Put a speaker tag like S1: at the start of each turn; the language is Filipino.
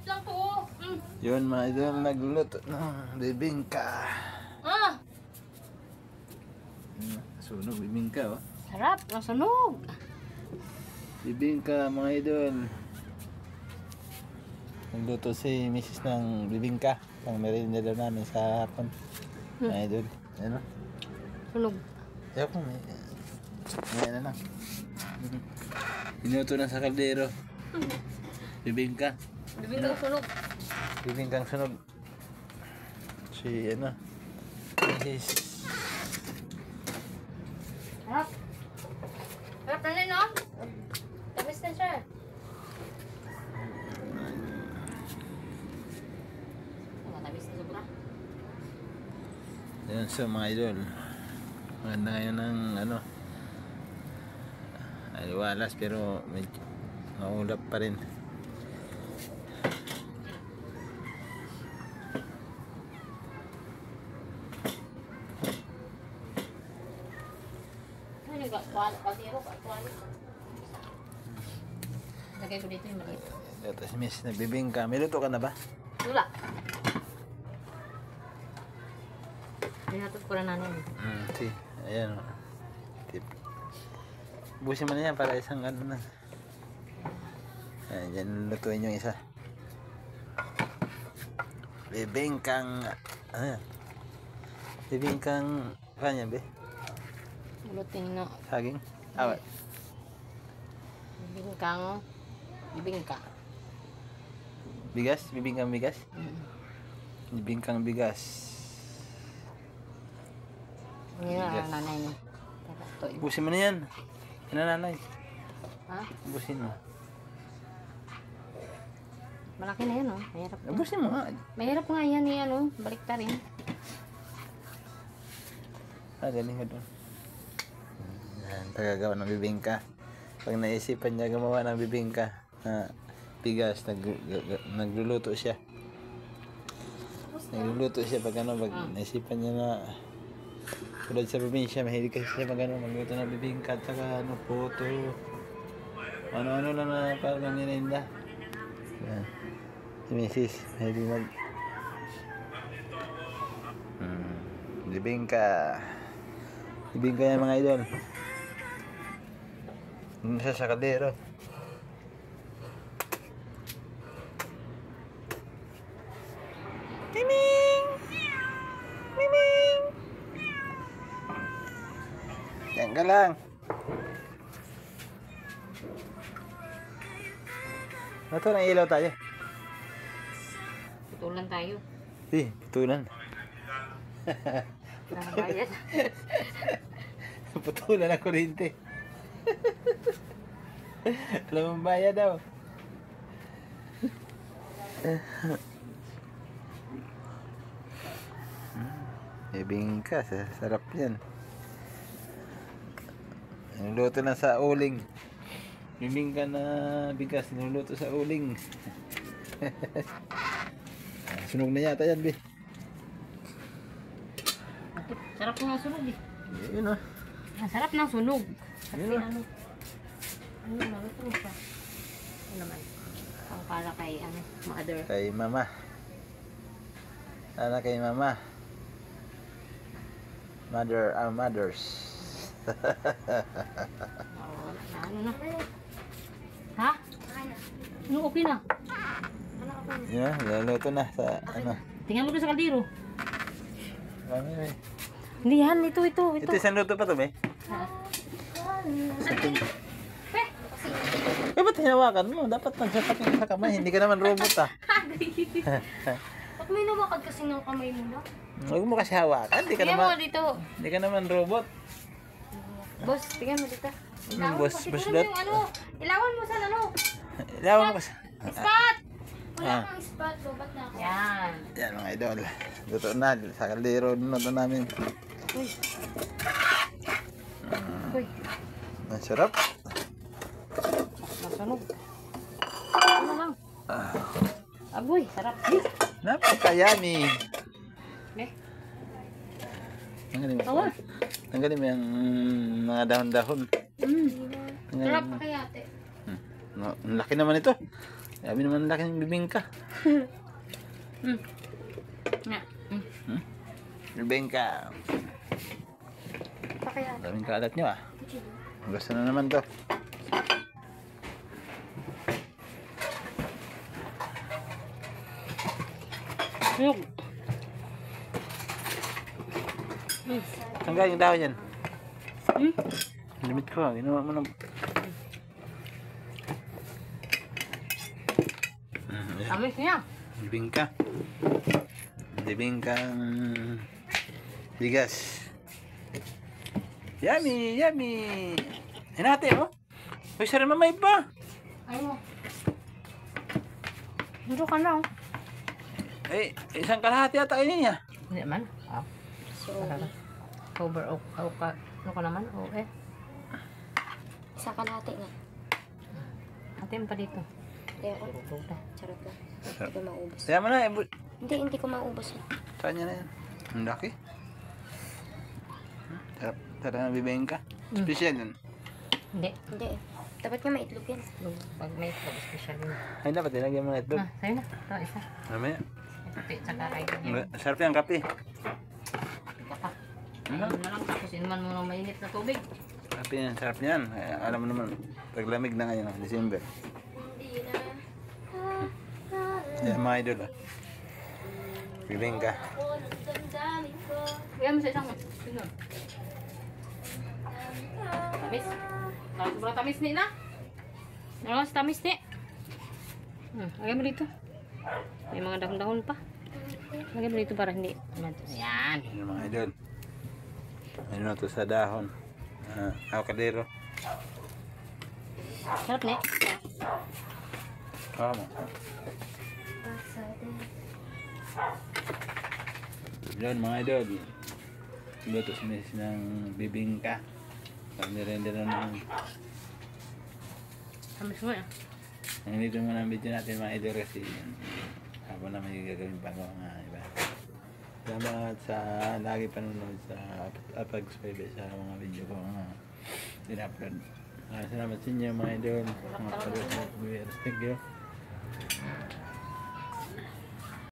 S1: lang to.
S2: Yun mga idol, nagluluto ng bibingka. Sunog bibingka oh.
S1: Sarap, nasunog.
S2: Bibingka mga idol. Nagluto si Mrs. ng bibingka. Pang merienda daw namin sa hapon. Mga idol. Ano?
S1: Sunog.
S2: Kaya po may... Ayan na lang. Minuto na sa kaldero. Bibingka.
S1: Bibingkang sunog.
S2: Bibingkang sunog. Si ano? Mrs.
S1: Sarap. Sarap na rin, no? Tamis na siya. Tamis na sobra.
S2: Yan so mga idol. Maganda ngayon ng ano. Aliwalas pero medyo maulap pa rin.
S1: Lagay ko dito yung maliit.
S2: Ito si Miss nagbibingka. May luto ka na ba?
S1: Wala. Pinatod ko na nanin.
S2: Si. Ayan. Tip. Busin mo na yan para isang ano na. Ayan, dyan lutuin yung isa. Bibingkang ano yan? Bibingkang kanya be?
S1: Lutin na.
S2: Saging? Awat.
S1: Bibingkang. Bibingka.
S2: Bigas? Bibingkang bigas? Bibingkang bigas.
S1: Yan
S2: Bigas.
S1: na nanay niya.
S2: Busin mo na yan. Yan na nanay.
S1: Ha?
S2: Busin mo.
S1: Malaki na yan, oh. Mahirap.
S2: Busin mo nga.
S1: Mahirap nga yan, yan, oh. Balik ta rin.
S2: Galing ka doon. Yan, tagagawa ng bibingka. Pag naisipan niya gumawa ng bibingka, bigas, nagluluto siya. Nagluluto siya pag ano, pag naisipan niya na tulad sa probinsya, mahilig kasi siya magluto ng bibingka at saka ano, puto. Ano-ano lang na parang nininda. Yan. Si Mrs. mahilig bibingka. Bibingka yan mga idol. Yun siya sa kaldero. Miming! Miming! Yan ka lang. Ito na ilaw tayo.
S1: Putulan tayo.
S2: Putulan.
S1: Nakabayad.
S2: Putulan ang kuryente. Alam mong bayad daw. Bibingka, sarap yan. Niluluto na sa uling. Bibingka na bigas, niluluto sa uling. Sunog na yata yan, Bi.
S1: Sarap nga sunog, eh.
S2: Yun o.
S1: Sarap ng sunog.
S2: Yun o.
S1: Ano pa? Ano naman? Ang para kay, mother.
S2: Kay mama. Sana kay mama. Mother are mothers.
S1: Ano na? Ha? Ano okay na?
S2: Yan, luluto na sa ano.
S1: Tingnan mo doon sa kaldero.
S2: Mami, may.
S1: Hindi yan, ito.
S2: Ito isang luto pa to, be? Ba't hinawakan mo? Dapat nagsapat yung sa kamay. Hindi ka naman robot, ah.
S1: Ba't may nawakad kasi ng kamay mo na?
S2: Huwag mo kasi hawakan.
S1: Tingnan mo dito.
S2: Hindi ka naman robot.
S1: Boss, tingnan mo dito.
S2: Boss dot.
S1: Ilawan mo sa ano?
S2: Ilawan mo kasi.
S1: Spot! Wala kang spot, lobat na ako. Yan.
S2: Yan mga idol. Luto na. Sa kaldero luto namin.
S1: Uy. Uy.
S2: Ang sarap.
S1: Nasunog. Ano lang? Aboy, sarap.
S2: Napaka-yummy.
S1: Eh?
S2: Tanggalin mo.
S1: Awa.
S2: Tanggalin mo yung mga dahon-dahon.
S1: Sarap pa kaya, ate.
S2: Ang laki naman ito. Sabi naman laki ng bibingka.
S1: Nga.
S2: Bibingka.
S1: Pakaya.
S2: Daming kalat nyo ah. Gusto na naman to.
S1: Yug.
S2: Saan galing dahon yan? Limit ko, ginawa mo ng...
S1: Amis niya.
S2: Bibingka. Bibingkang... bigas. Yummy! Yummy! Hinati oh. Uy, sarang mamay pa.
S1: Ano? Dito ka na.
S2: Eh, isang kalahati ata yun niya.
S1: Hindi naman. So, over o ka. Ano ka naman? O eh.
S3: Isa kalahati nga.
S1: Atin pa dito.
S3: Kaya ako. Charot lang. Hindi ko maubos.
S2: Kaya mo na,
S3: Hindi ko maubos.
S2: saan niya na yan? Ang laki. Sarap na bibingka. Special yun.
S1: Hindi.
S3: Hindi eh. Dapat nga maitlog yan.
S1: Pag may ito, special yun.
S2: Ay, dapat tinagyan mo na ito.
S1: Sa'yo na. Ito, isa.
S2: Mamaya.
S1: Kape, tsaka kayo.
S2: Sarap yan, kape.
S1: Baka. Ayun na lang. Tapos inuman mo ng mainit na tubig.
S2: Kape yan, sarap yan. Alam mo naman, paglamig na ngayon, December.
S3: Hindi na.
S2: Yan mga idol ah. Bibingka.
S1: Kaya mo sa isang sino? Tamis? Sobrang tamis ni na? Ano sa tamis ni? Lagay mo dito. May mga dahon-dahon pa. Lagay mo dito para hindi. Ayan.
S2: Yan mga idol. Ano na ito sa dahon. Avocadero.
S1: Sarap ni.
S2: Tama. Yun mga idol. Luto si Miss ng bibingka. Pag-render na ng...
S1: Tamis mo yan.
S2: Nandito muna ang video natin mga idol kasi habang na may gagawin pa mga iba. Salamat sa lagi panunod sa pag-subscribe sa mga video ko mga in-upload. Salamat sa inyo mga idol. Mga viewers. Thank you.